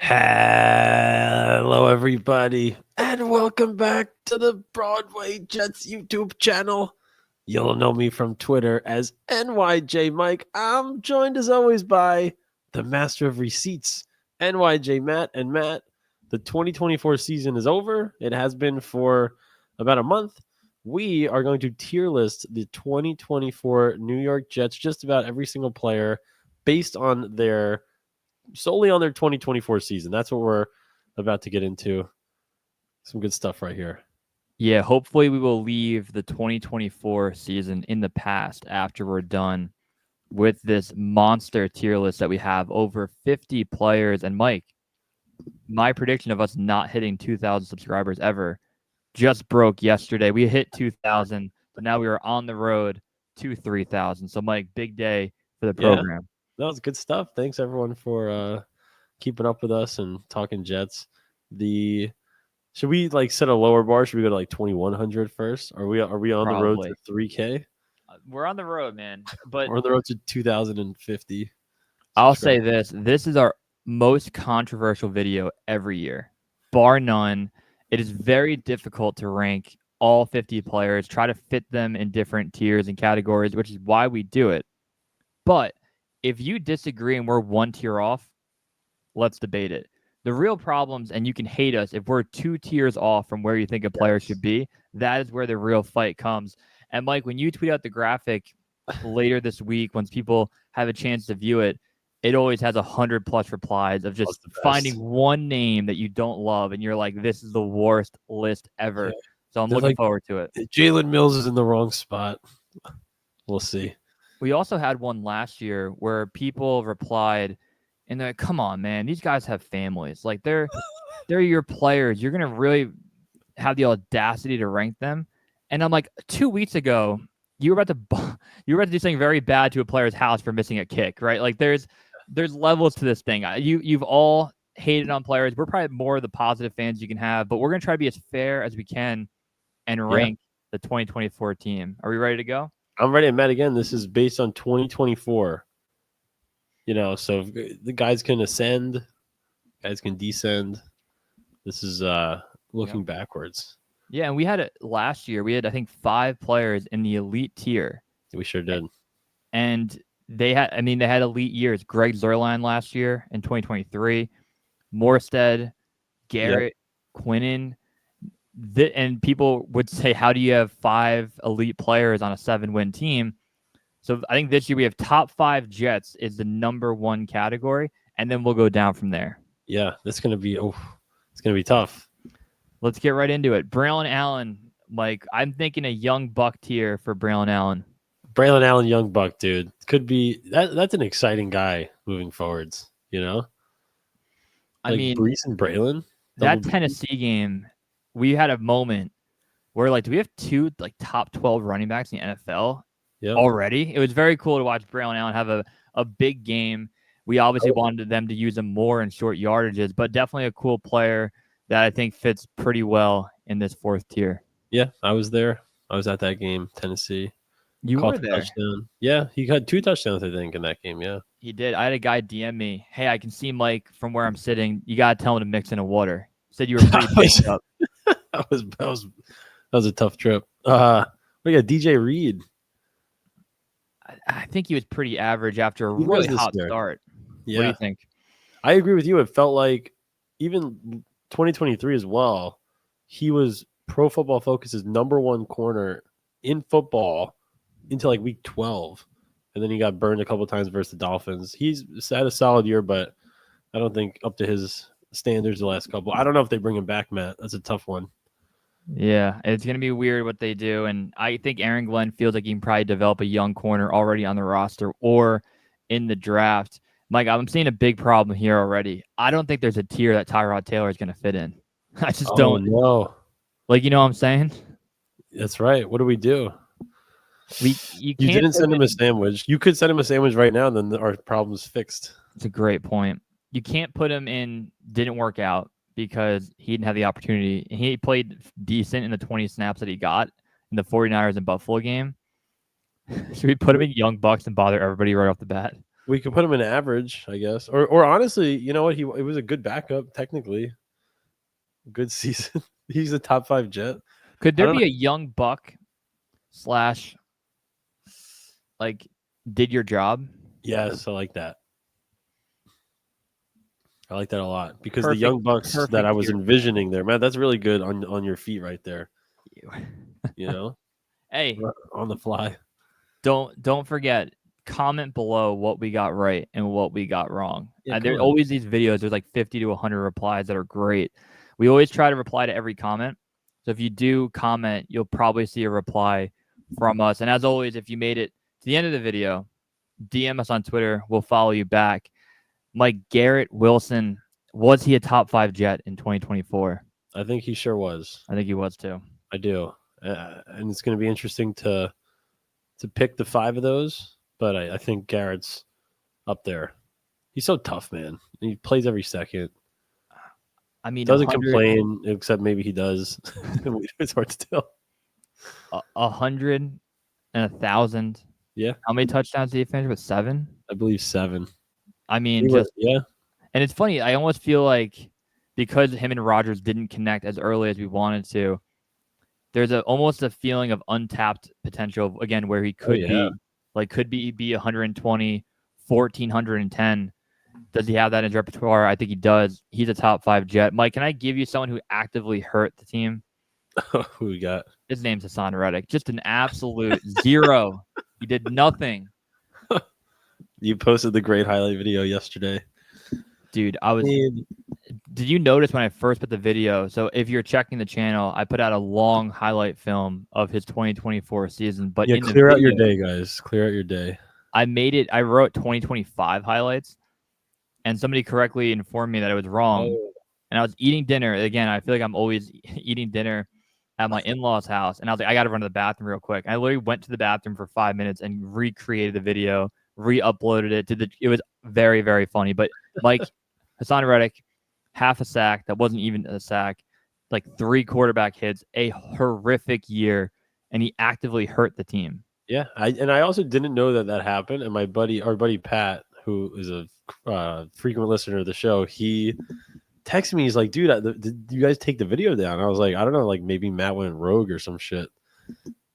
Hello, everybody, and welcome back to the Broadway Jets YouTube channel. You'll know me from Twitter as NYJ Mike. I'm joined as always by the master of receipts, NYJ Matt. And Matt, the 2024 season is over. It has been for about a month. We are going to tier list the 2024 New York Jets, just about every single player based on solely on their 2024 season. That's what we're about to get into. Some good stuff right here. Yeah, hopefully we will leave the 2024 season in the past after we're done with this monster tier list that we have, over 50 players. And Mike, my prediction of us not hitting 2,000 subscribers ever just broke yesterday. We hit 2,000, but now we are on the road to 3,000. So Mike, big day for the program. That was good stuff. Thanks everyone for keeping up with us and talking Jets. Should we set a lower bar? Should we go to like 2,100 first? Are we on the road to 3K? We're on the road, man. But we're on the road to 2,050. I'll say this. This is our most controversial video every year, bar none. It is very difficult to rank all 50 players, try to fit them in different tiers and categories, which is why we do it. But if you disagree and we're one tier off, let's debate it. The real problems, and you can hate us if we're 2 tiers off from where you think a player should be, that is where the real fight comes. And Mike, when you tweet out the graphic later this week, once people have a chance to view it, it always has 100+ replies of just finding one name that you don't love, and you're like, this is the worst list ever. Yeah. So I'm looking forward to it. Jalen Mills is in the wrong spot. We'll see. We also had one last year where people replied, and they're like, come on, man, these guys have families. Like, they're your players. You're going to really have the audacity to rank them. And I'm like, 2 weeks ago, you were about to do something very bad to a player's house for missing a kick, right? Like, there's levels to this thing. You've all hated on players. We're probably more of the positive fans you can have, but we're going to try to be as fair as we can and rank the 2024 team. Are we ready to go? I'm ready. Matt, again, this is based on 2024. So the guys can ascend, guys can descend. This is looking backwards. Yeah, and we had it last year. We had, I think, 5 players in the elite tier. We sure did. And they had elite years. Greg Zuerlein last year in 2023, Morstead, Garrett, Quinnen. And people would say, how do you have 5 elite players on a 7-win team? So I think this year we have top 5 Jets is the number 1 category, and then we'll go down from there. Yeah, that's going to be it's going to be tough. Let's get right into it. Braylon Allen, Mike, I'm thinking a young buck tier for Braylon Allen. Braylon Allen, young buck, dude. Could be that's an exciting guy moving forwards, I mean, Brees and Braylon. That Tennessee game, we had a moment where, do we have 2 top 12 running backs in the NFL already? It was very cool to watch Braylon Allen have a big game. We obviously wanted them to use him more in short yardages, but definitely a cool player that I think fits pretty well in this 4th tier. Yeah, I was there. I was at that game, Tennessee. You were there. Touchdown. Yeah, he had 2 touchdowns, I think, in that game. Yeah, he did. I had a guy DM me, "Hey, I can see Mike from where I'm sitting. You gotta tell him to mix in a water." He said you were pretty picked up. That was a tough trip. We got DJ Reed. I think he was pretty average after a really hot start. Yeah. What do you think? I agree with you. It felt like even 2023 as well, he was Pro Football Focus's number 1 corner in football until week 12. And then he got burned a couple of times versus the Dolphins. He's had a solid year, but I don't think up to his standards the last couple. I don't know if they bring him back, Matt. That's a tough one. Yeah, it's going to be weird what they do. And I think Aaron Glenn feels like he can probably develop a young corner already on the roster or in the draft. Mike, I'm seeing a big problem here already. I don't think there's a tier that Tyrod Taylor is going to fit in. I just don't know. You know what I'm saying? That's right. What do we do? You didn't send him a sandwich. You could send him a sandwich right now, and then our problem's fixed. It's a great point. You can't put him in didn't work out because he didn't have the opportunity. He played decent in the 20 snaps that he got in the 49ers and Buffalo game. Should we put him in Young Bucks and bother everybody right off the bat? We could put him in average, I guess. Or honestly, you know what? It was a good backup, technically. Good season. He's a top 5 Jet. Could I there don't be know. a young buck slash like did your job? Yes, I like that. I like that a lot because the Perfect, young bucks that perfect I was tier. envisioning there, man, that's really good on your feet right there. You know, Hey, on the fly. don't forget, comment below what we got right and what we got wrong. Yeah, come There's on. always these videos. There's like 50 to 100 replies that are great. We always try to reply to every comment. So if you do comment, you'll probably see a reply from us. And as always, if you made it to the end of the video, DM us on Twitter. We'll follow you back. Mike, Garrett Wilson, was he a top 5 Jet in 2024? I think he sure was. I think he was too. I do, and it's going to be interesting to pick the 5 of those. But I think Garrett's up there. He's so tough, man. He plays every second. I mean, Doesn't 100, complain, except maybe he does. It's hard to tell. 100 and 1,000. Yeah, How many touchdowns did he finish with? 7? I believe 7. I mean, just Yeah. and it's funny. I almost feel like because him and Rodgers didn't connect as early as we wanted to, there's almost a feeling of untapped potential again where he could be 120, 1,410. Does he have that in his repertoire? I think he does. He's a top 5 Jet. Mike, can I give you someone who actively hurt the team? Who we got? His name's Hassan Reddick. Just an absolute zero. He did nothing. You posted the great highlight video yesterday. Dude, did you notice when I first put the video? So if you're checking the channel, I put out a long highlight film of his 2024 season. But Yeah, in clear the out your video, day, guys. Clear out your day. I wrote 2025 highlights, and somebody correctly informed me that it was wrong. Oh. And I was eating dinner. Again, I feel like I'm always eating dinner at my in-laws' house. And I was like, I got to run to the bathroom real quick. I literally went to the bathroom for 5 minutes and recreated the video, re-uploaded it. It was very, very funny. But Mike, Hassan Reddick, half a sack. That wasn't even a sack. Like 3 quarterback hits, a horrific year. And he actively hurt the team. Yeah, I also didn't know that happened. And our buddy Pat, who is a frequent listener of the show, he texted me. He's like, "Dude, did you guys take the video down?" I was like, "I don't know, like maybe Matt went rogue or some shit."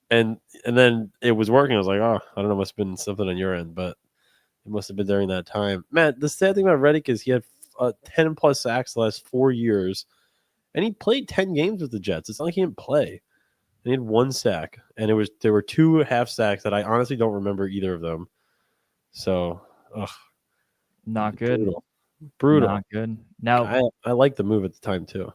And then it was working. I was like, "Oh, I don't know, must have been something on your end, but it must have been during that time." Man, the sad thing about Reddick is he had 10 plus sacks the last 4 years, and he played 10 games with the Jets. It's not like he didn't play. And he had 1 sack, and there were 2 half sacks that I honestly don't remember either of them. So, Not good. Brutal. Not good. Now, I like the move at the time too.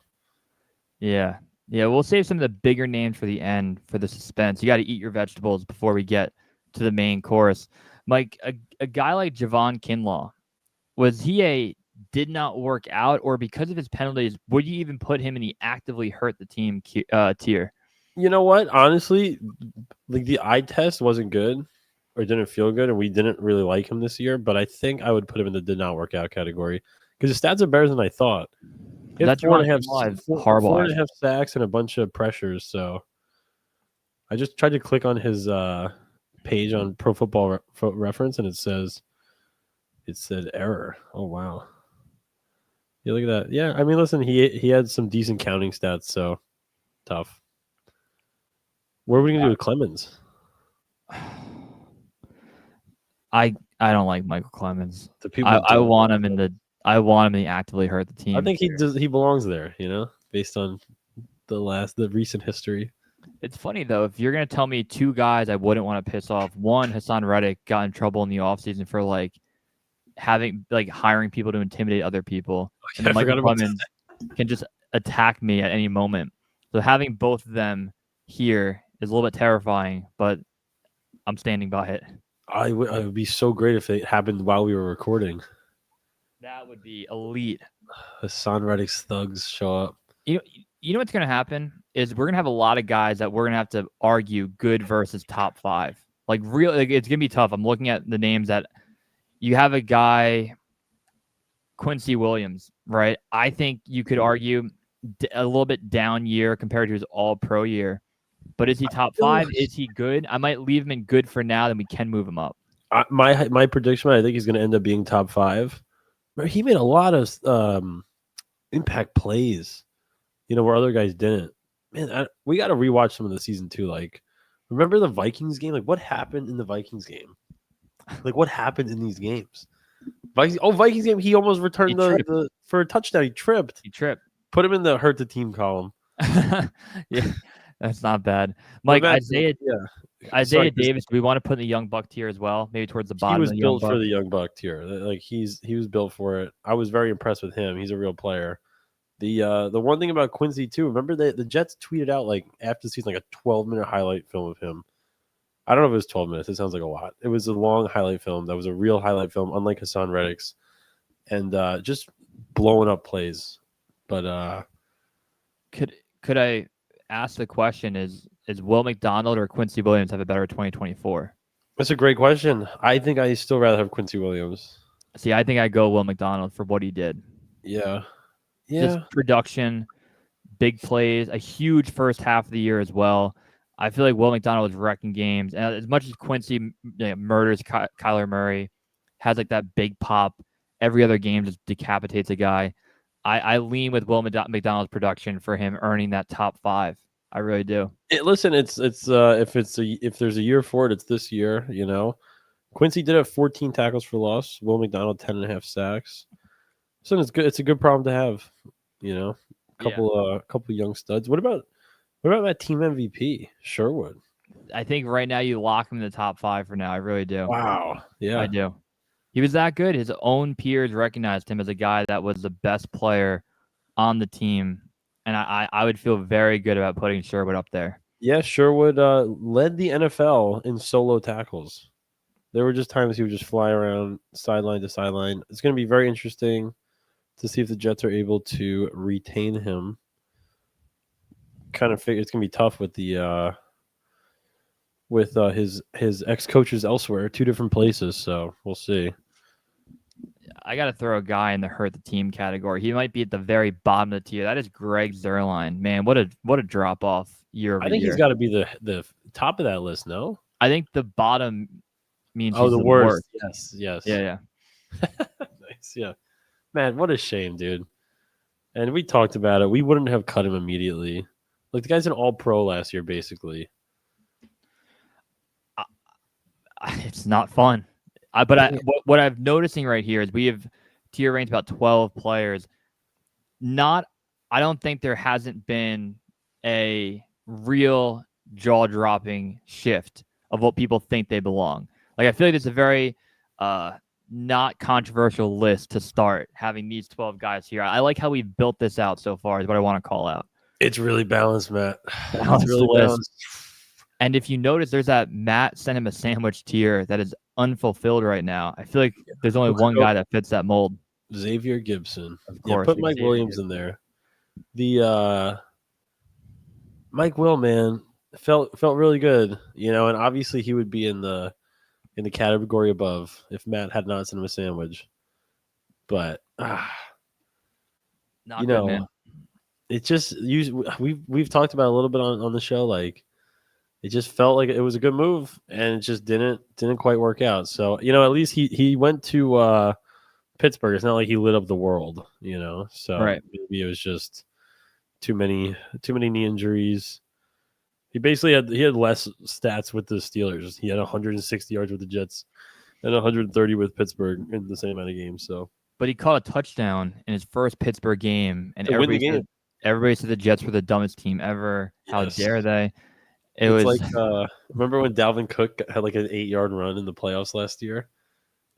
yeah. Yeah, we'll save some of the bigger names for the end for the suspense. You got to eat your vegetables before we get to the main course. Mike, a guy like Javon Kinlaw, was he did not work out, or because of his penalties, would you even put him in the actively hurt the team tier? You know what? Honestly, like the eye test wasn't good or didn't feel good, and we didn't really like him this year. But I think I would put him in the did not work out category because his stats are better than I thought. He had That's four and horrible. a half sacks and a bunch of pressures. So I just tried to click on his page on Pro Football Reference, and it said error. Oh wow! Yeah, look at that. Yeah, I mean, listen, he had some decent counting stats, so tough. What are we gonna do with Clemens? I don't like Michael Clemens. The people I want him in the actively hurt the team. I think he belongs there, based on the recent history. It's funny though, if you're gonna tell me 2 guys I wouldn't want to piss off. One, Hassan Reddick got in trouble in the offseason for hiring people to intimidate other people. And Michael Clemens can just attack me at any moment. So having both of them here is a little bit terrifying, but I'm standing by it. I would be so great if it happened while we were recording. That would be elite. Hassan Reddick's thugs show up. You know what's going to happen is we're going to have a lot of guys that we're going to have to argue good versus top 5. It's going to be tough. I'm looking at the names that you have a guy, Quincy Williams, right? I think you could argue a little bit down year compared to his all-pro year. But is he top 5? Is he good? I might leave him in good for now, then we can move him up. my prediction, I think he's going to end up being top 5. He made a lot of impact plays, where other guys didn't. Man, we got to rewatch some of the season too. Like, remember the Vikings game? Like, what happened in the Vikings game? Like, what happened in these games? Vikings game. He almost returned the for a touchdown. He tripped. Put him in the hurt the team column. Yeah, that's not bad. Mike, Isaiah Davis, do we want to put in the young buck tier as well? Maybe towards the bottom. He was built for the young buck tier. Like he was built for it. I was very impressed with him. He's a real player. The one thing about Quincy too, remember the Jets tweeted out like after the season like a 12-minute highlight film of him. I don't know if it was 12 minutes. It sounds like a lot. It was a long highlight film. That was a real highlight film, unlike Hassan Reddick's, and just blowing up plays. But could I ask the question: Is Will McDonald or Quincy Williams have a better 2024? That's a great question. I think I still rather have Quincy Williams. See, I think I go Will McDonald for what he did. Yeah. Just production, big plays, a huge first half of the year as well. I feel like Will McDonald was wrecking games. And as much as Quincy murders Kyler Murray, has like that big pop, every other game just decapitates a guy. I lean with Will McDonald's production for him earning that top 5. I really do. Listen, it's if there's a year for it, it's this year. Quincy did have 14 tackles for loss. Will McDonald 10.5 sacks. So it's good. It's a good problem to have. Couple young studs. What about that team MVP, Sherwood? I think right now you lock him in the top 5 for now. I really do. Wow. Yeah, I do. He was that good. His own peers recognized him as a guy that was the best player on the team. And I would feel very good about putting Sherwood up there. Yeah, Sherwood led the NFL in solo tackles. There were just times he would just fly around sideline to sideline. It's going to be very interesting to see if the Jets are able to retain him. Kind of figure it's going to be tough with the his ex-coaches elsewhere, 2 different places. So we'll see. I got to throw a guy in the hurt the team category. He might be at the very bottom of the tier. That is Greg Zuerlein. Man, what a drop off year over year. I think he's got to be the top of that list. No, I think the bottom means he's the worst. Yes. Yeah. Nice. Yeah, man, what a shame, dude. And we talked about it. We wouldn't have cut him immediately. Like the guy's an All-Pro last year, basically. It's not fun. What I'm noticing right here is we have tier ranked about 12 players. I don't think there hasn't been a real jaw-dropping shift of what people think they belong. Like I feel like it's a very not controversial list to start having these 12 guys here. I like how we've built this out so far is what I want to call out. It's really balanced, Matt. It's really balanced. And if you notice, there's that Matt sent him a sandwich tier that is unfulfilled right now. I feel like there's only one guy that fits that mold. Xavier Gibson. Of course. Put Mike Williams in there. The Mike Will, man, felt really good, and obviously he would be in the category above if Matt had not sent him a sandwich. But not good, man. It just we've talked about it a little bit on the show. Like it just felt like it was a good move, and it just didn't quite work out. So at least he went to Pittsburgh. It's not like he lit up the world, So right. Maybe it was just too many knee injuries. He basically had less stats with the Steelers. He had 160 yards with the Jets and 130 with Pittsburgh in the same amount of games. So, but he caught a touchdown in his first Pittsburgh game, and everybody said the Jets were the dumbest team ever. How dare they? It's like remember when Dalvin Cook had like an 8-yard run in the playoffs last year?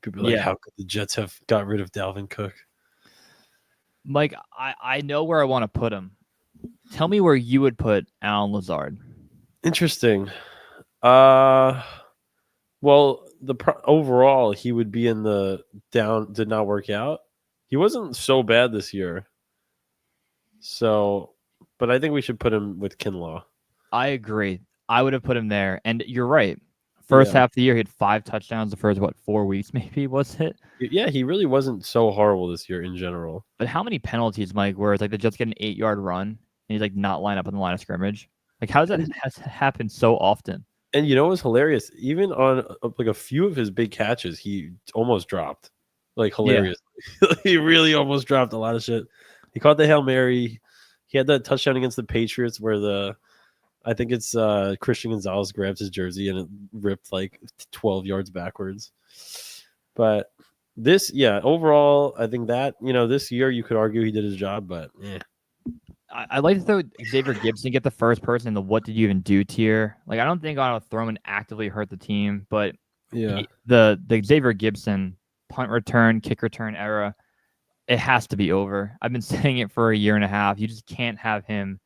People were like, how could the Jets have got rid of Dalvin Cook? Mike, I know where I want to put him. Tell me where you would put Allen Lazard. Interesting. Well, overall, he would be in the down. Did not work out. He wasn't so bad this year. So, but I think we should put him with Kinlaw. I agree. I would have put him there. And you're right. First half of the year, he had 5 touchdowns the first, 4 weeks maybe, was it? Yeah, he really wasn't so horrible this year in general. But how many penalties, Mike, where it's like the Jets get an 8-yard run and he's like not line up on the line of scrimmage? Like, how does that happen so often? And you know what's hilarious? Even on like a few of his big catches, he almost dropped. Like Yeah. hilarious. He really almost dropped a lot of shit. He caught the Hail Mary. He had that touchdown against the Patriots where I think it's Christian Gonzalez grabbed his jersey and it ripped like 12 yards backwards. But overall, I think that, this year you could argue he did his job, but yeah. I like to throw Xavier Gibson, get the first person in the what did you even do tier. Like, I don't think Otto Throman actively hurt the team, but Yeah. the Xavier Gibson punt return, kick return era, it has to be over. I've been saying it for a year and a half. You just can't have him.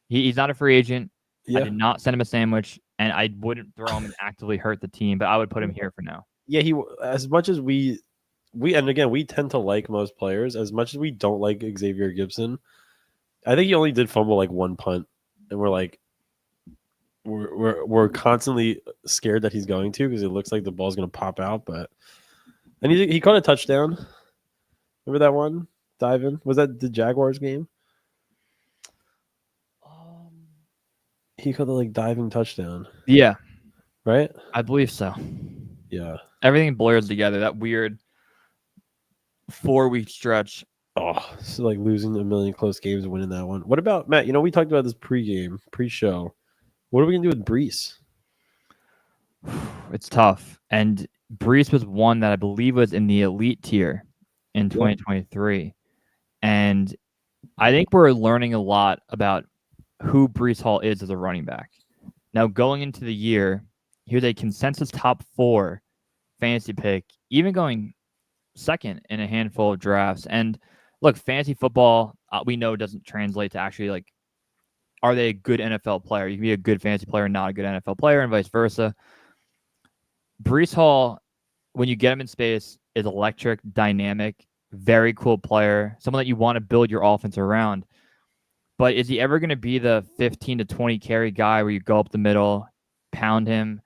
He's not a free agent. I Yeah. did not send him a sandwich, and I wouldn't throw him and actively hurt the team, but I would put him here for now. Yeah, as much as we and again, we tend to like most players, as much as we don't like Xavier Gibson. I think he only did fumble like one punt, and we're constantly scared that he's going to, because it looks like the ball's going to pop out. But and he caught a touchdown. Remember that one diving? Was that the Jaguars game? He caught the like diving touchdown, Yeah, right? I believe so. Yeah. Everything blurs together. That weird 4-week stretch. Oh, so like losing a million close games and winning that one. What about Matt? We talked about this pre-show. What are we gonna do with Brees? It's tough. And Brees was one that I believe was in the elite tier in 2023. And I think we're learning a lot about who Brees Hall is as a running back. Now, going into the year, he was a consensus top 4 fantasy pick, even going second in a handful of drafts. And look, fantasy football, we know doesn't translate to actually like, are they a good NFL player? You can be a good fantasy player and not a good NFL player, and vice versa. Brees Hall, when you get him in space, is electric, dynamic, very cool player, someone that you want to build your offense around. But is he ever going to be the 15 to 20 carry guy where you go up the middle, pound him?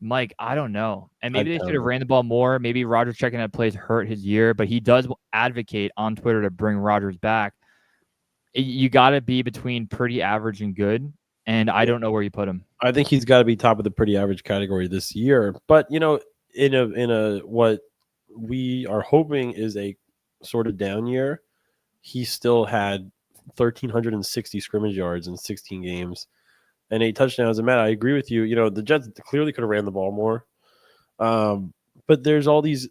Mike, I don't know. And maybe they should have ran the ball more. Maybe Rodgers checking out plays hurt his year, but he does advocate on Twitter to bring Rodgers back. You got to be between pretty average and good, and I don't know where you put him. I think he's got to be top of the pretty average category this year. But in a what we are hoping is a sort of down year, he still had 1,360 scrimmage yards in 16 games and 8 touchdowns. And Matt, I agree with you. The Jets clearly could have ran the ball more. But there's all these.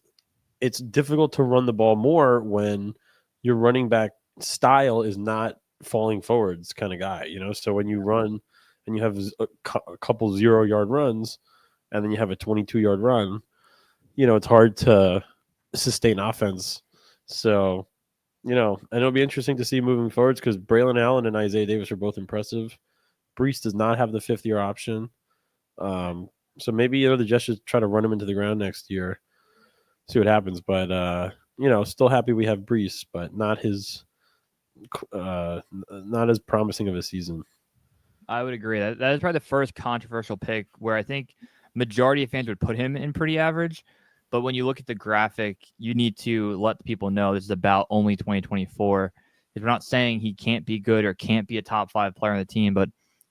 It's difficult to run the ball more when your running back style is not falling forwards kind of guy. So when you run and you have a couple 0-yard runs, and then you have a 22-yard run, it's hard to sustain offense. So, and it'll be interesting to see moving forwards, because Braylon Allen and Isaiah Davis are both impressive. Brees does not have the 5th-year option. So maybe, the Jets should try to run him into the ground next year, see what happens. But, still happy we have Brees, but not as promising of a season. I would agree. That is probably the first controversial pick where I think majority of fans would put him in pretty average. But when you look at the graphic, you need to let the people know this is about only 2024. We're not saying he can't be good or can't be a top 5 player on the team, but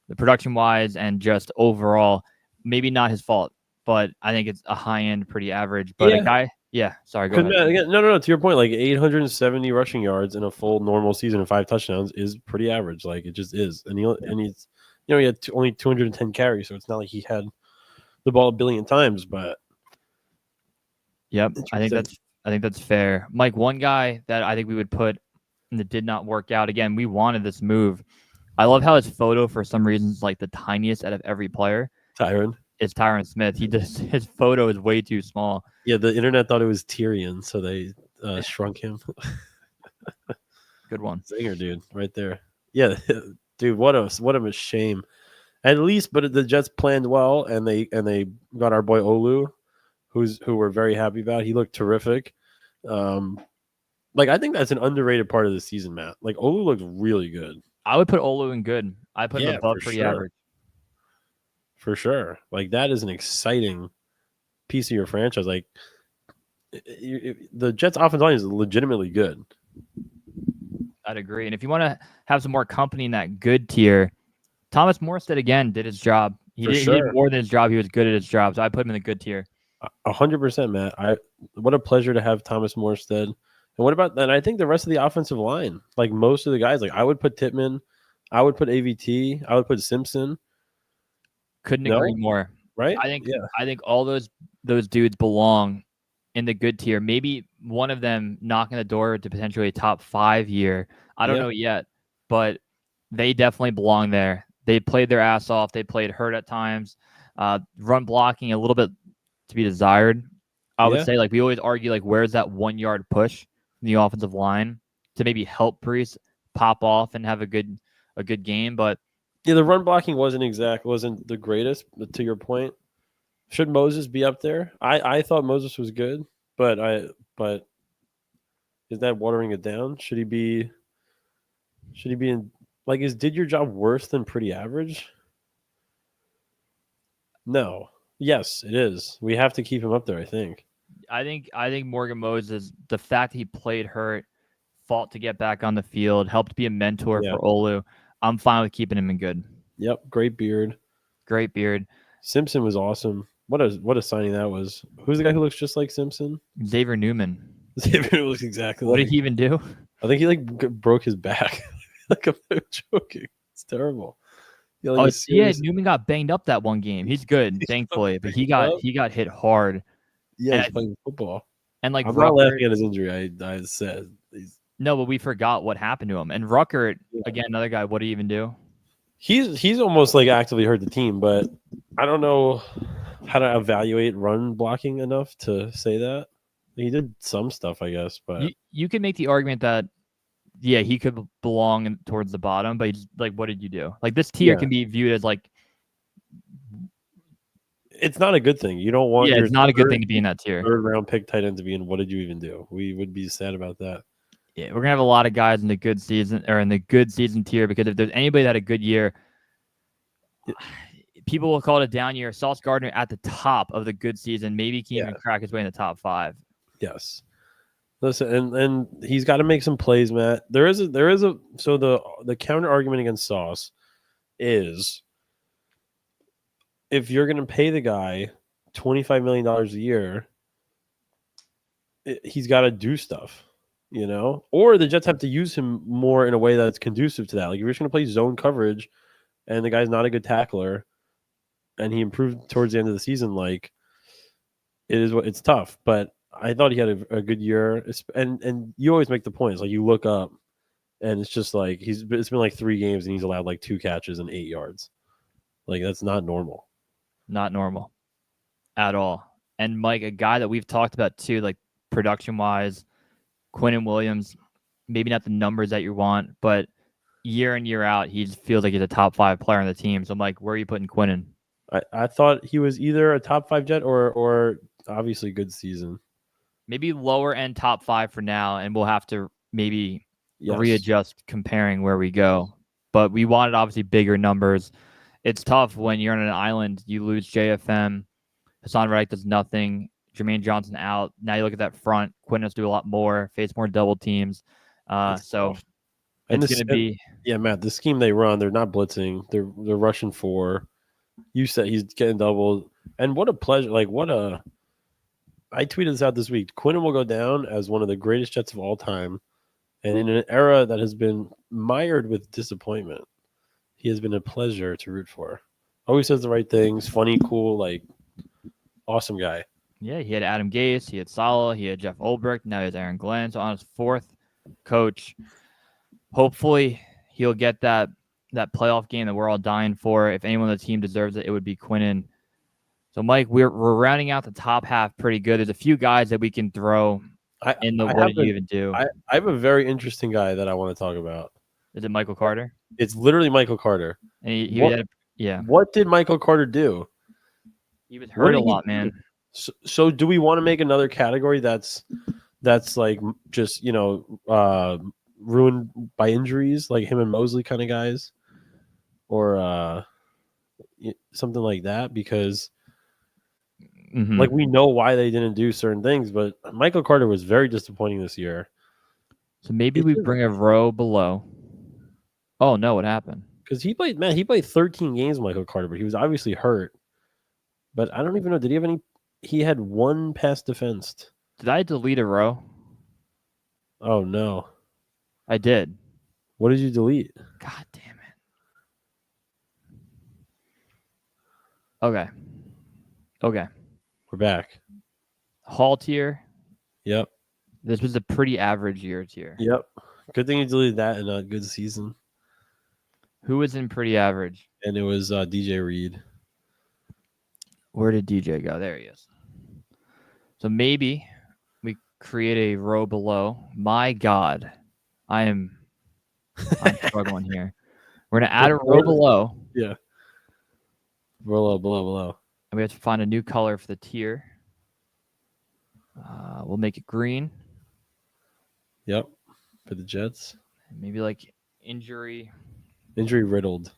the production-wise and just overall, maybe not his fault. But I think it's a high-end, pretty average. But a guy, sorry, go ahead. No, to your point, like 870 rushing yards in a full normal season and 5 touchdowns is pretty average. Like, it just is. And he's he had only 210 carries, so it's not like he had the ball a billion times. But yep, I think that's fair. Mike, one guy that I think we would put and that did not work out. Again, we wanted this move. I love how his photo, for some reason, is like the tiniest out of every player. Tyron. It's Tyron Smith. His photo is way too small. Yeah, the internet thought it was Tyrion, so they shrunk him. Good one. Zinger, dude, right there. Yeah, dude, what a shame. At least, but the Jets planned well, and they got our boy Olu, who we're very happy about. He looked terrific. I think that's an underrated part of the season, Matt. Like, Olu looked really good. I would put Olu in good. I put him above pretty average. For sure. Like, that is an exciting piece of your franchise. Like, the Jets' offensive line is legitimately good. I'd agree. And if you want to have some more company in that good tier, Thomas Morstead again did his job. For He did sure. more than his job. He was good at his job, so I put him in the good tier. 100%, Matt. What a pleasure to have Thomas Morstead. And what about then? I think the rest of the offensive line, like most of the guys, like I would put Tippmann, I would put AVT, I would put Simpson. Couldn't No, agree more. right? I think all those dudes belong in the good tier. Maybe one of them knocking the door to potentially a top 5 year. I don't Yeah. know yet, but they definitely belong there. They played their ass off. They played hurt at times. Run blocking a little bit to be desired. I would Yeah. say, like, we always argue, like, where's that 1 yard push from the offensive line to maybe help Priest pop off and have a good game. But Yeah, the run blocking wasn't the greatest. But to your point, should Moses be up there? I thought Moses was good, but is that watering it down? Should he be in, like, is did your job worse than pretty average? No. Yes, it is. We have to keep him up there, I think. I think Morgan Moses, the fact that he played hurt, fought to get back on the field, helped be a mentor Yeah. for Olu. I'm fine with keeping him in good. Yep, great beard. Great beard. Simpson was awesome. What a signing that was. Who's the guy who looks just like Simpson? Xavier Newman. Xavier looks exactly What like. did he even do? I think he like broke his back. Like, I'm not joking. It's terrible. Yeah, like Newman got banged up that one game. He's good, thankfully, but he got hit hard. Yeah, And he's playing football. And like I'm Ruckert, not laughing at his injury. I said no, but we forgot what happened to him. And Ruckert, again, another guy. What did he even do? he's almost like actively hurt the team, but I don't know how to evaluate run blocking enough to say that. He did some stuff, I guess, but you can make the argument that he could belong towards the bottom, but he's like, what did you do? Like, this tier can be viewed as like, it's not a good thing. You don't want your it's not a good thing to be in that tier. Third round pick tight end to be in. What did you even do? We would be sad about that. Yeah, we're gonna have a lot of guys in the good season or in the good season tier because if there's anybody that had a good year, people will call it a down year. Sauce Gardner at the top of the good season, maybe can even crack his way in the top 5. Yes. Listen, and he's got to make some plays, Matt. There is a so the counter argument against Sauce is if you're going to pay the guy $25 million a year, he's got to do stuff, or the Jets have to use him more in a way that's conducive to that. Like if you're just going to play zone coverage and the guy's not a good tackler and he improved towards the end of the season, like it's tough, but I thought he had a good year. And you always make the points. Like you look up and it's just like it's been like 3 games and he's allowed like 2 catches and 8 yards. Like that's not normal. Not normal at all. And Mike, a guy that we've talked about too, like production-wise, Quinnen Williams, maybe not the numbers that you want, but year in, year out, he feels like he's a top 5 player on the team. So I'm like, where are you putting Quinnen? I thought he was either a top 5 Jet or obviously good season. Maybe lower end top 5 for now, and we'll have to maybe readjust comparing where we go. But we wanted obviously bigger numbers. It's tough when you're on an island. You lose JFM. Hassan Reddick does nothing. Jermaine Johnson out. Now you look at that front. Quinn has to do a lot more, face more double teams. So it's going to be. Yeah, Matt, the scheme they run, they're not blitzing. They're rushing 4. You said he's getting doubled. And what a pleasure. Like, I tweeted this out this week. Quinnen will go down as one of the greatest Jets of all time. And in an era that has been mired with disappointment, he has been a pleasure to root for. Always says the right things. Funny, cool, like, awesome guy. Yeah, he had Adam Gase, he had Saleh, he had Jeff Ulbrich, now he has Aaron Glenn. So on his 4th coach, hopefully he'll get that playoff game that we're all dying for. If anyone on the team deserves it, it would be Quinnen. So, Mike, we're rounding out the top half pretty good. There's a few guys that we can throw in the what did you even do? I have a very interesting guy that I want to talk about. Is it Michael Carter? It's literally Michael Carter. And What did Michael Carter do? He was hurt a lot, man. So do we want to make another category that's like just, ruined by injuries, like him and Mosley kind of guys, or something like that? Because like we know why they didn't do certain things, but Michael Carter was very disappointing this year. So maybe we bring a row below. Oh no, what happened? Because he played 13 games, Michael Carter, but he was obviously hurt. But I don't even know. Did he have any? He had one pass defensed. Did I delete a row? Oh no! I did. What did you delete? God damn it. Okay. Okay. We're back. Hall tier. Yep. This was a pretty average year tier. Yep. Good thing you deleted that in a good season. Who was in pretty average? And it was DJ Reed. Where did DJ go? There he is. So maybe we create a row below. My God, I'm struggling here. We're gonna add a row below. Yeah. Below. And we have to find a new color for the tier. We'll make it green. Yep. For the Jets. Maybe like injury. Injury-riddled.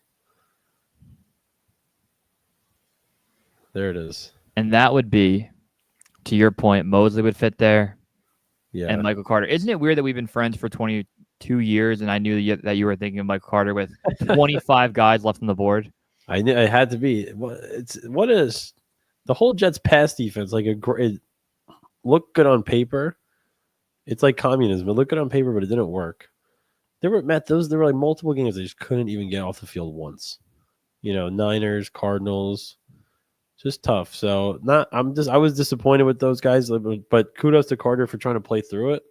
There it is. And that would be, to your point, Mosley would fit there. Yeah. And Michael Carter. Isn't it weird that we've been friends for 22 years and I knew that you were thinking of Michael Carter with 25 guys left on the board? I knew it had to be. What is the whole Jets pass defense like? It looked good on paper. It's like communism. It looked good on paper, but it didn't work. There were like multiple games they just couldn't even get off the field once. Niners, Cardinals, just tough. So I was disappointed with those guys, but kudos to Carter for trying to play through it.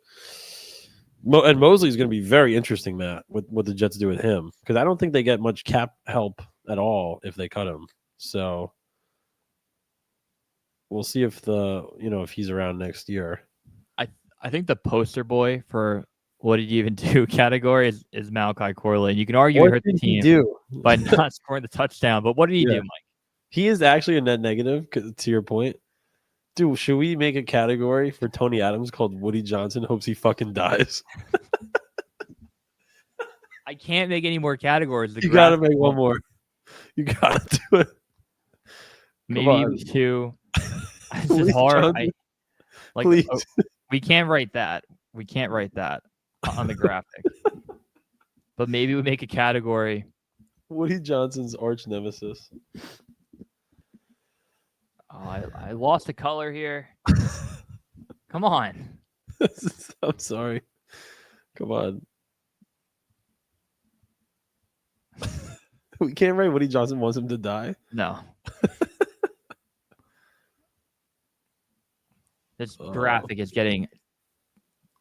And Mosley's going to be very interesting, Matt, with what the Jets do with him, because I don't think they get much cap help at all if they cut him. So we'll see if if he's around next year. I think the poster boy for what did you even do category is Malachi Corley. You can argue he hurt the team by not scoring the touchdown, but what did he do, Mike? He is actually a net negative, to your point. Dude, should we make a category for Tony Adams called Woody Johnson hopes he fucking dies? I can't make any more categories. You got to make one more. You got to do it. Maybe two. This is hard. Please. We can't write that. We can't write that on the graphic. But maybe we make a category. Woody Johnson's arch nemesis. Oh, I lost the color here. Come on. I'm sorry. Come on. We can't write Woody Johnson wants him to die. No. This graphic is getting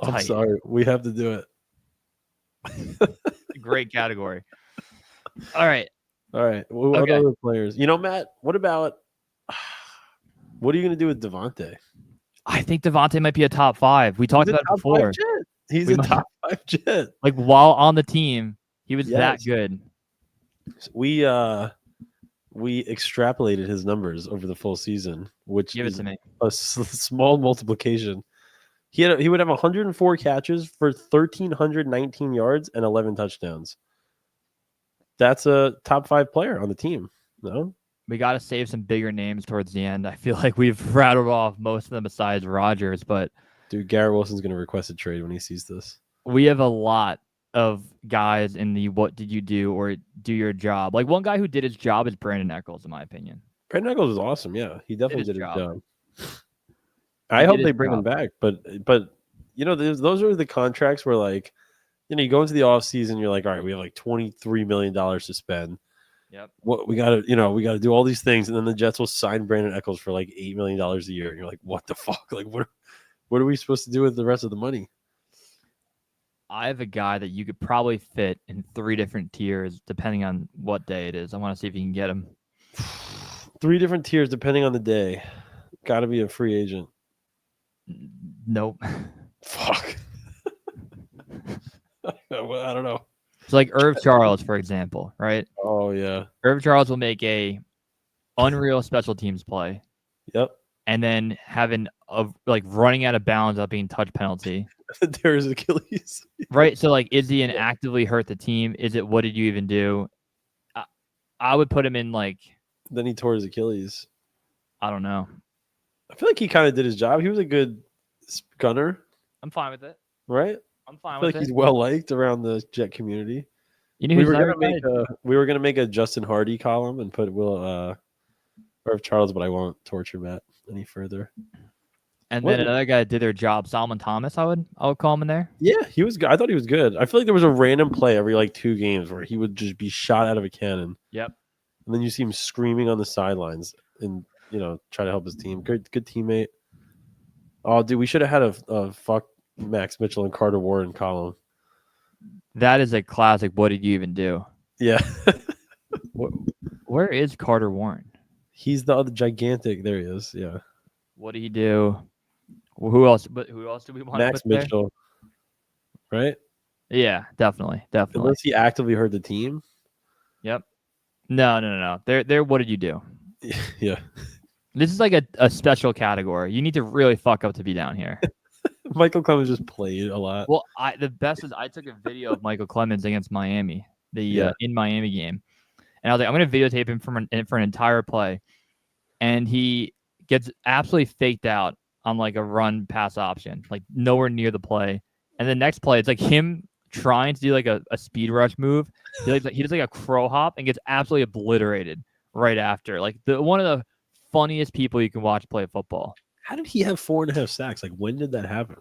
tight. I'm sorry. We have to do it. Great category. All right. What other players? Matt, what are you going to do with Devontae? I think Devontae might be a top 5. We talked about it before. He's a top 5 Jet. Like while on the team, he was that good. We extrapolated his numbers over the full season, which is a small multiplication. He would have 104 catches for 1,319 yards and 11 touchdowns. That's a top 5 player on the team. No, we got to save some bigger names towards the end. I feel like we've rattled off most of them besides Rodgers, but dude, Garrett Wilson's going to request a trade when he sees this. We have a lot of guys in the what did you do or do your job. Like one guy who did his job is Brandon Echols, in my opinion. Brandon Echols is awesome. Yeah, he definitely did his job. I hope they bring him back, but those are the contracts where like, you go into the offseason, you're like, all right, we have like $23 million to spend. Yep. What we got to do all these things, and then the Jets will sign Brandon Echols for like $8 million a year, and you're like, what the fuck? Like, what are we supposed to do with the rest of the money? I have a guy that you could probably fit in 3 different tiers depending on what day it is. I want to see if you can get him. 3 different tiers depending on the day. Got to be a free agent. Nope. Fuck. I don't know. It's like Irv Charles, for example, right? Oh, yeah. Irv Charles will make a unreal special teams play. Yep. And then having running out of bounds without being touch penalty. There's Achilles. Right. So like, is he an actively hurt the team? Is it what did you even do? I would put him in like. Then he tore his Achilles. I don't know. I feel like he kind of did his job. He was a good gunner. I'm fine with it. Right? I'm fine with it. I feel like he's well liked around the Jet community. You know We who's were another gonna guy? make a Justin Hardy column and put Will or Charles, but I won't torture Matt any further. And What? then another guy that did their job, Solomon Thomas. I would call him in there. Yeah, he was good. I thought he was good. I feel like there was a random play every like 2 games where he would just be shot out of a cannon, Yep. and then you see him screaming on the sidelines and try to help his team. Good teammate. Oh, dude, we should have had a fuck Max Mitchell and Carter Warren column. That is a classic. What did you even do? Yeah, Where is Carter Warren? he's the other gigantic. There he is. Yeah, What did he do? Who else? But who else do we want to Max put there? Mitchell, right? Yeah, definitely. Unless he actively hurt the team. Yep. No. They're what did you do? Yeah, This is like a special category. You need to really fuck up to be down here. Michael Clemens just played a lot. Well, the best is I took a video of Michael Clemens against Miami, the in Miami game, and I was like, I'm gonna videotape him for an entire play, and he gets absolutely faked out on like a run pass option, like nowhere near the play, and the next play it's like him trying to do like a speed rush move. He does like a crow hop and gets absolutely obliterated right after. Like one of the funniest people you can watch play football. How did he have 4.5 sacks? Like, when did that happen?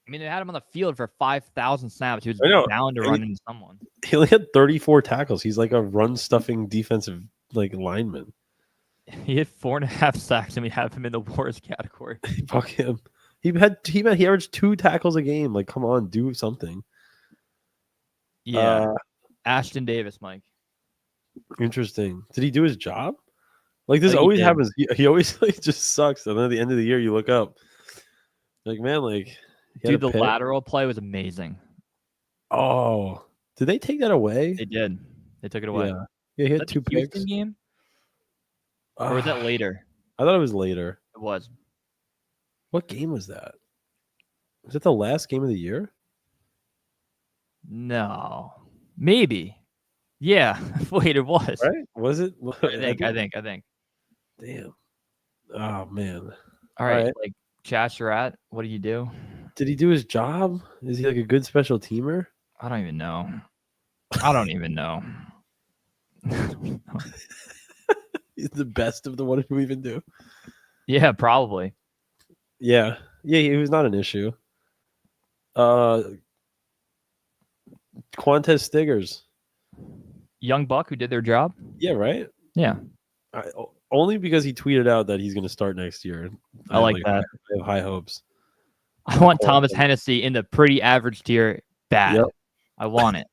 I mean, they had him on the field for 5,000 snaps. He was I know. bound to run into someone. He only had 34 tackles. He's like a run stuffing defensive like lineman. He had 4.5 sacks, and we have him in the worst category. Fuck him. He averaged 2 tackles a game. Like, come on, do something. Yeah. Ashton Davis, Mike. Interesting. Did he do his job? Like, this Like, he always did. happens. He always like just sucks. And then at the end of the year, you look up, like, man, like, he had Dude, a the pick. lateral play was amazing. Oh, did they take that away? They did. They took it away. Yeah, he had Was that 2 the Houston picks. game? Or was that later? I thought it was later. It was. What game was that? Was it the last game of the year? No. Maybe. Yeah. Wait, it was. Right? Was it? I think. Damn. Oh man. All right. right. Like Chad Surratt, what do you do? Did he do his job? Is he like a good special teamer? I don't even know. He's the best of the what did we even do? Yeah, probably. Yeah. Yeah, he was not an issue. Quantez Stiggers. Young Buck who did their job? Yeah, right? Yeah. Only because he tweeted out that he's going to start next year. I like that. I have high hopes. I want Thomas Hennessy in the pretty average tier bad. Yep. I want it.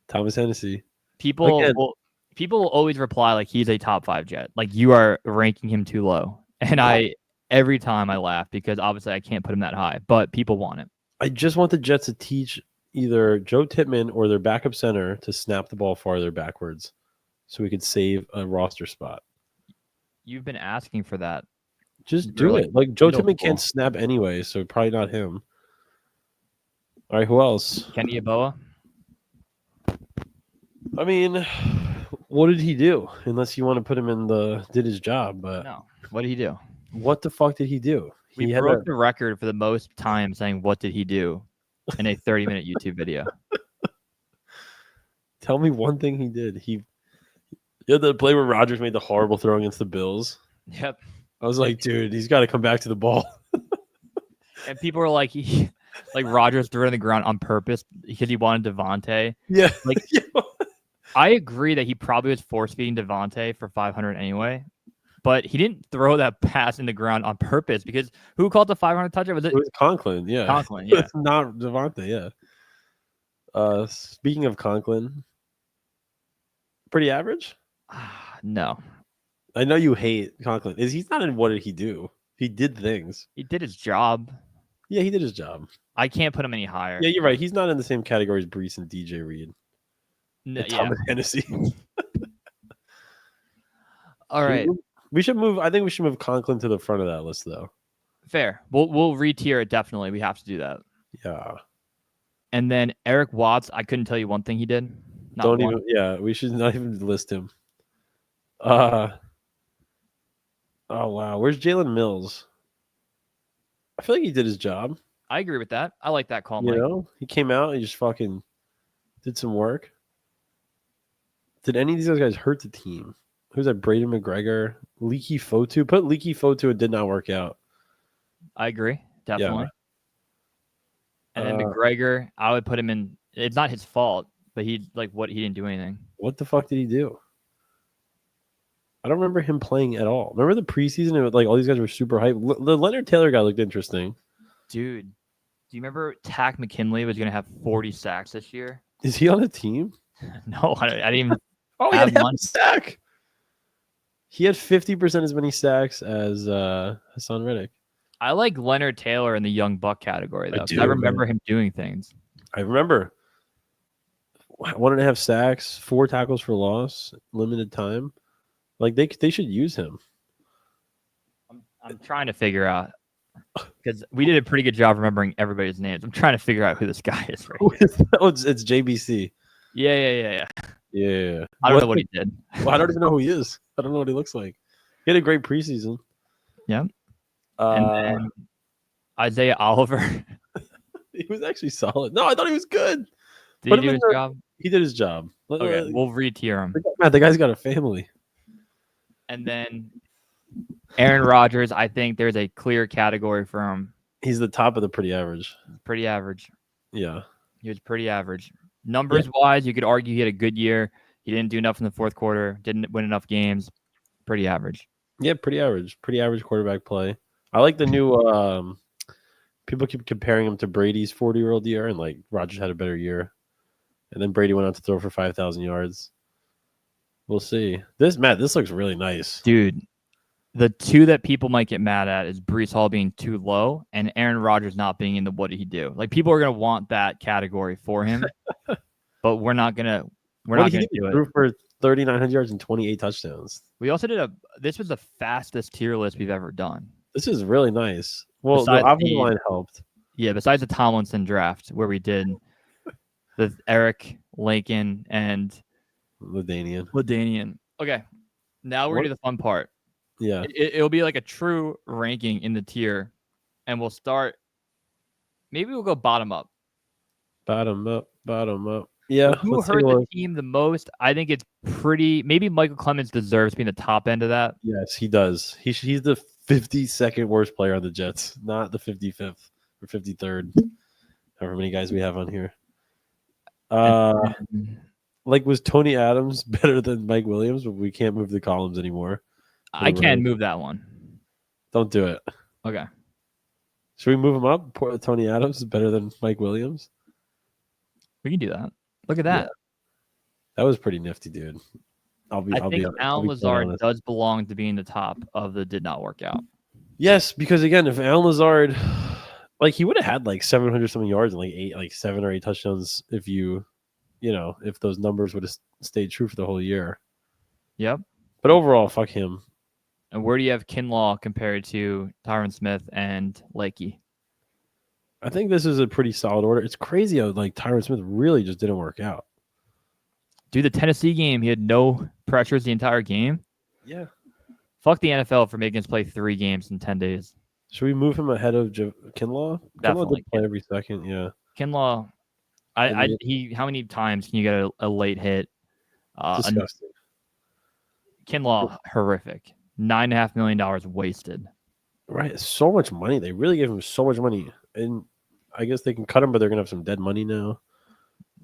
Thomas Hennessy. People will always reply like he's a top 5 Jet. Like you are ranking him too low. And every time I laugh because obviously I can't put him that high, but people want it. I just want the Jets to teach either Joe Tippmann or their backup center to snap the ball farther backwards so we could save a roster spot. You've been asking for that. Just do it. Like Joe Tippmann can't snap anyway, so probably not him. All right, who else? Kenny Yeboah. I mean, what did he do? Unless you want to put him in did his job, but No. What did he do? What the fuck did he do? We broke the record for the most time saying what did he do in a 30-minute YouTube video. Tell me one thing he did. He had the play where Rodgers made the horrible throw against the Bills. Yep. I was like, dude, he's got to come back to the ball. And people were like, Rodgers threw it on the ground on purpose because he wanted Devontae. Yeah. Like, I agree that he probably was force feeding Devontae for 500 anyway, but he didn't throw that pass in the ground on purpose because who called the 500 touchdown? It was Conklin. Yeah. Conklin. Yeah. It's not Devontae. Yeah. Speaking of Conklin, pretty average. No. I know you hate Conklin. He's not in what did he do? He did things. He did his job. Yeah, he did his job. I can't put him any higher. Yeah, you're right. He's not in the same category as Brees and DJ Reed. No, Thomas Hennessy. All right. We should move. I think we should move Conklin to the front of that list, though. Fair. We'll re-tier it. Definitely. We have to do that. Yeah. And then Eric Watts, I couldn't tell you one thing he did. Don't even. Yeah, we should not even list him. Oh wow, where's Jalen Mills? I feel like he did his job. I agree with that. I like that call, You Mike. know, he came out and he just fucking did some work. Did any of these other guys hurt the team? Who's that? Braden McGregor, Leaky Fotu. Put Leaky Fotu. It did not work out. I agree, definitely. Yeah. And then McGregor, I would put him in. It's not his fault, but he didn't do anything. What the fuck did he do? I don't remember him playing at all. Remember the preseason? And like all these guys were super hyped. The Leonard Taylor guy looked interesting. Dude, do you remember Tack McKinley was going to have 40 sacks this year? Is he on a team? No, I didn't even. Oh, he had half a sack. He had 50% as many sacks as Hassan Reddick. I like Leonard Taylor in the young buck category, though. I remember him doing things. I remember 1.5 sacks, 4 tackles for loss, limited time. Like they should use him. I'm trying to figure out because we did a pretty good job remembering everybody's names. I'm trying to figure out who this guy is. Right oh, it's JBC. Yeah. I don't know what he did. Well, I don't even know who he is. I don't know what he looks like. He had a great preseason. Yeah. And then Isaiah Oliver. He was actually solid. No, I thought he was good. Did he do his job? He did his job. Okay, we'll re-tier him. Man, the guy's got a family. And then Aaron Rodgers, I think there's a clear category for him. He's the top of the pretty average. Pretty average. Yeah. He was pretty average. Numbers-wise, you could argue he had a good year. He didn't do enough in the fourth quarter. Didn't win enough games. Pretty average. Yeah, pretty average. Pretty average quarterback play. I like the new people keep comparing him to Brady's 40-year-old year, and like Rodgers had a better year. And then Brady went out to throw for 5,000 yards. We'll see. This looks really nice. Dude, the two that people might get mad at is Breece Hall being too low and Aaron Rodgers not being in the what did he do? Like people are going to want that category for him, but we're not going to do it. Threw for 3,900 yards and 28 touchdowns. We also did this was the fastest tier list we've ever done. This is really nice. Well, the offensive line helped. Yeah, besides the Tomlinson draft where we did the Eric, Lincoln, and LaDainian. Okay, now we're going to the fun part. Yeah. It'll be like a true ranking in the tier, and we'll start. Maybe we'll go bottom up. Bottom up. Yeah. Who hurt the team the most? I think it's pretty. Maybe Michael Clemens deserves being the top end of that. Yes, he does. He's the 52nd worst player on the Jets, not the 55th or 53rd. However many guys we have on here. Like, was Tony Adams better than Mike Williams? But we can't move the columns anymore. I can't move that one. Don't do it. Okay. Should we move him up? Tony Adams is better than Mike Williams. We can do that. Look at that. Yeah. That was pretty nifty, dude. I think Allen Lazard does belong to being the top of the did not work out. Yes, because again, if Allen Lazard, like he would have had like 700 something yards and like 7 or 8 touchdowns if if those numbers would have stayed true for the whole year. Yep. But overall, fuck him. And where do you have Kinlaw compared to Tyron Smith and Lakey? I think this is a pretty solid order. It's crazy how like Tyron Smith really just didn't work out. Dude, the Tennessee game, he had no pressures the entire game. Yeah. Fuck the NFL for making us play 3 games in 10 days. Should we move him ahead of Kinlaw? Definitely. Kinlaw did play every second, yeah. Kinlaw, how many times can you get a late hit? Disgusting. Kinlaw, horrific. $9.5 million wasted. Right, so much money. They really gave him so much money, and I guess they can cut him, but they're gonna have some dead money now.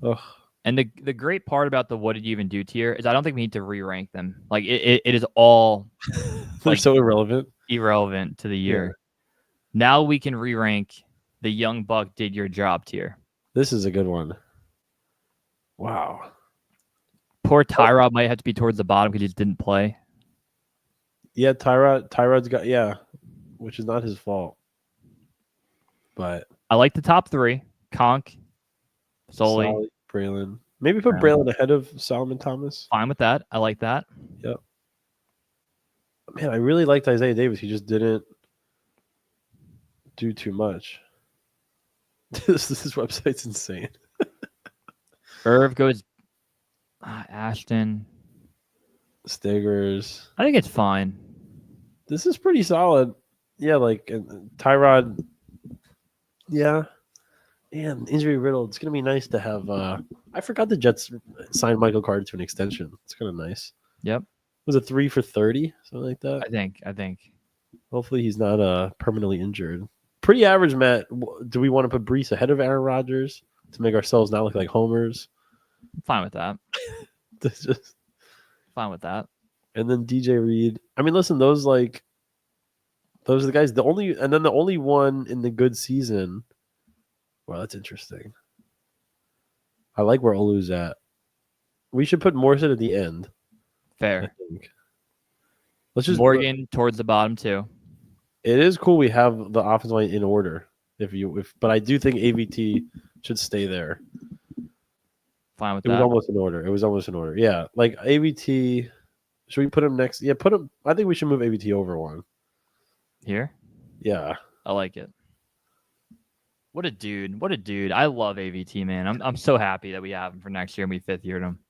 Ugh. And the great part about the what did you even do tier is I don't think we need to re-rank them. Like it is all they're so irrelevant to the year. Yeah. Now we can re-rank the young buck did your job tier. This is a good one. Wow. Poor Tyrod might have to be towards the bottom because he just didn't play. Yeah, Tyrod's got which is not his fault. But I like the top 3. Conk, Solly, Braylon. Maybe put Braylon ahead of Solomon Thomas. Fine with that. I like that. Yep. Man, I really liked Isaiah Davis. He just didn't do too much. This website's insane. Irv goes Ashton. Stigers. I think it's fine. This is pretty solid. Yeah, like Tyrod. Yeah. Man, injury riddled. It's gonna be nice to have. I forgot the Jets signed Michael Carter to an extension. It's kind of nice. Yep. Was it 3 for 30, something like that? I think. Hopefully, he's not permanently injured. Pretty average, Matt. Do we want to put Brees ahead of Aaron Rodgers to make ourselves not look like homers? I'm fine with that. Just, Fine with that. and then DJ Reed. I mean, listen, those are the guys. The only one in the good season. Wow, that's interesting. I like where Olu's at. We should put Morrison at the end. I Fair. think. Let's just Morgan towards the bottom too. It is cool we have the offensive line in order. But I do think AVT should stay there. Fine with It was that. almost in order. Yeah, like AVT. Should we put him next? Yeah, put him. I think we should move AVT over one. Here. Yeah, I like it. What a dude. What a dude. I love AVT, man. I'm so happy that we have him for next year and we fifth yeared him.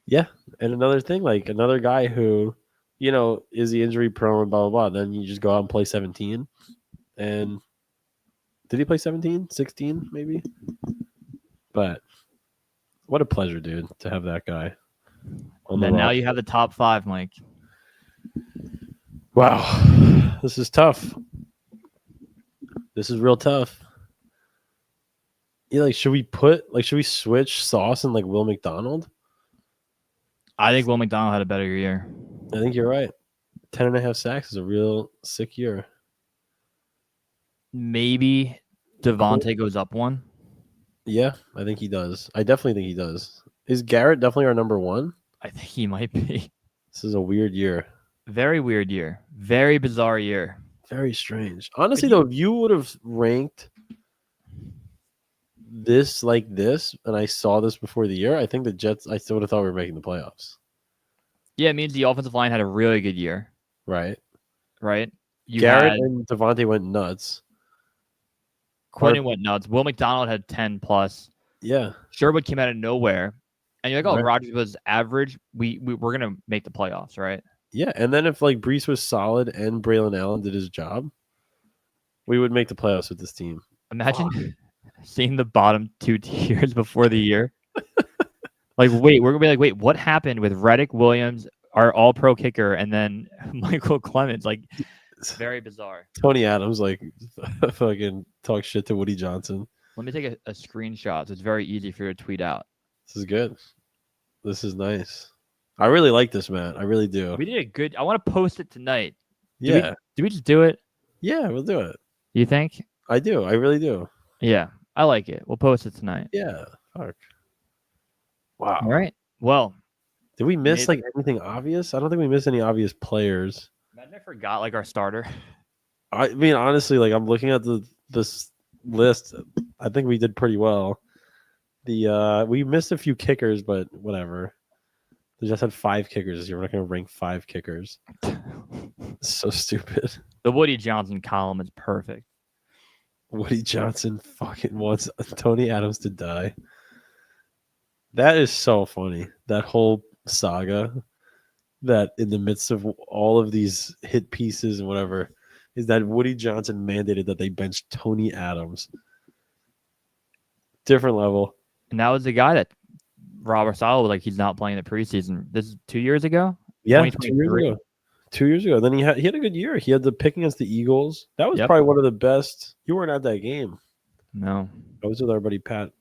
yeah. And another thing, like another guy who, is he injury prone? Blah blah blah. Then you just go out and play 17. And did he play 17, 16 maybe? But what a pleasure, dude, to have that guy. And then now you have the top 5, Mike. Wow, this is tough. This is real tough. Yeah, like should we switch Sauce and like Will McDonald? I think Will McDonald had a better year. I think you're right. 10.5 sacks is a real sick year. Maybe Devontae goes up one. Yeah, I think he does. I definitely think he does. Is Garrett definitely our number 1? I think he might be. This is a weird year. Very weird year. Very bizarre year. Very strange. Honestly, though, if you would have ranked this like this, and I saw this before the year, I think the Jets, I still would have thought we were making the playoffs. Yeah, it means the offensive line had a really good year. Right. Garrett and Devontae went nuts. Quentin went nuts. Will McDonald had 10 plus. Yeah. Sherwood came out of nowhere. And you're like, oh, Right. Rodgers was average. We're going to make the playoffs, right? Yeah. And then if like Brees was solid and Braylon Allen did his job, we would make the playoffs with this team. Imagine seeing the bottom 2 tiers before the year. Like, we're going to be like, wait, what happened with Reddick, Williams, our all-pro kicker, and then Michael Clemens? Like, very bizarre. Tony Adams, like, fucking talk shit to Woody Johnson. Let me take a screenshot so it's very easy for you to tweet out. This is good. This is nice. I really like this, man. I really do. We did a good. I want to post it tonight. Yeah. Do we just do it? Yeah, we'll do it. You think? I do. I really do. Yeah, I like it. We'll post it tonight. Yeah. Fuck. Wow. All right. Well, did we miss like anything obvious? I don't think we missed any obvious players. Imagine I forgot like our starter. I mean, honestly, like I'm looking at this list. I think we did pretty well. We missed a few kickers, but whatever. They just had 5 kickers this year. We're not going to rank 5 kickers. It's so stupid. The Woody Johnson column is perfect. Woody Johnson fucking wants Tony Adams to die. That is so funny. That whole saga, that in the midst of all of these hit pieces and whatever, is that Woody Johnson mandated that they bench Tony Adams. Different level. And that was the guy that Robert Sala was like, he's not playing the preseason. This is 2 years ago? Yeah, 2 years ago. 2 years ago. Then he had a good year. He had the pick against the Eagles. That was probably one of the best. You weren't at that game. No. I was with our buddy Pat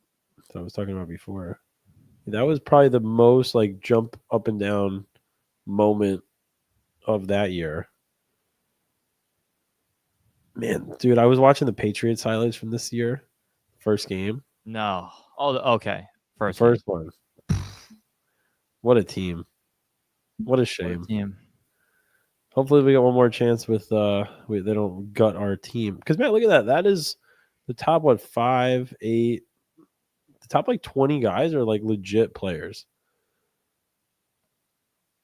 that I was talking about before. That was probably the most like jump up and down moment of that year. Man, dude, I was watching the Patriots highlights from this year. First game. No. Oh, okay. First one. What a team. What a shame. What a team. Hopefully we get one more chance with they don't gut our team. Because man, look at that. That is the top 5, 8. The top like 20 guys are like legit players.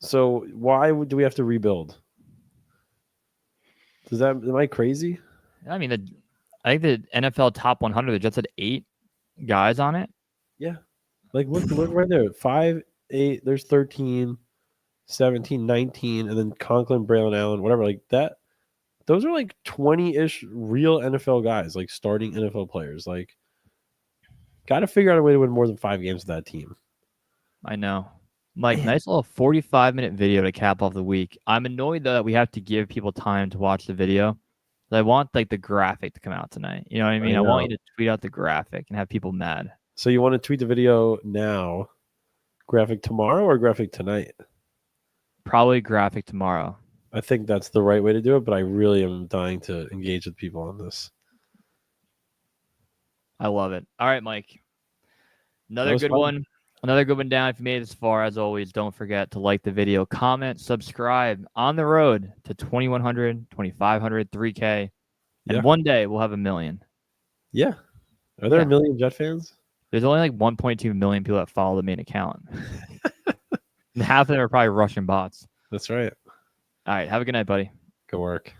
So why do we have to rebuild? Am I crazy? I mean, I think the NFL top 100, the Jets had 8 guys on it. Yeah. Like look right there. 5, 8, there's 13, 17, 19, and then Conklin, Braylon Allen, whatever, like that. Those are like 20-ish real NFL guys, like starting NFL players. Like Got to figure out a way to win more than 5 games with that team. I know. Mike, nice little 45-minute video to cap off the week. I'm annoyed, though, that we have to give people time to watch the video. I want like the graphic to come out tonight. You know what I mean? I want you to tweet out the graphic and have people mad. So you want to tweet the video now, graphic tomorrow or graphic tonight? Probably graphic tomorrow. I think that's the right way to do it, but I really am dying to engage with people on this. I love it. All right, Mike. Another good one. Another good one down. If you made it this far, as always, don't forget to like the video, comment, subscribe. On the road to 2,100, 2,500, 3K. And one day we'll have 1 million. Yeah. Are there 1 million Jet fans? There's only like 1.2 million people that follow the main account. And half of them are probably Russian bots. That's right. All right. Have a good night, buddy. Good work.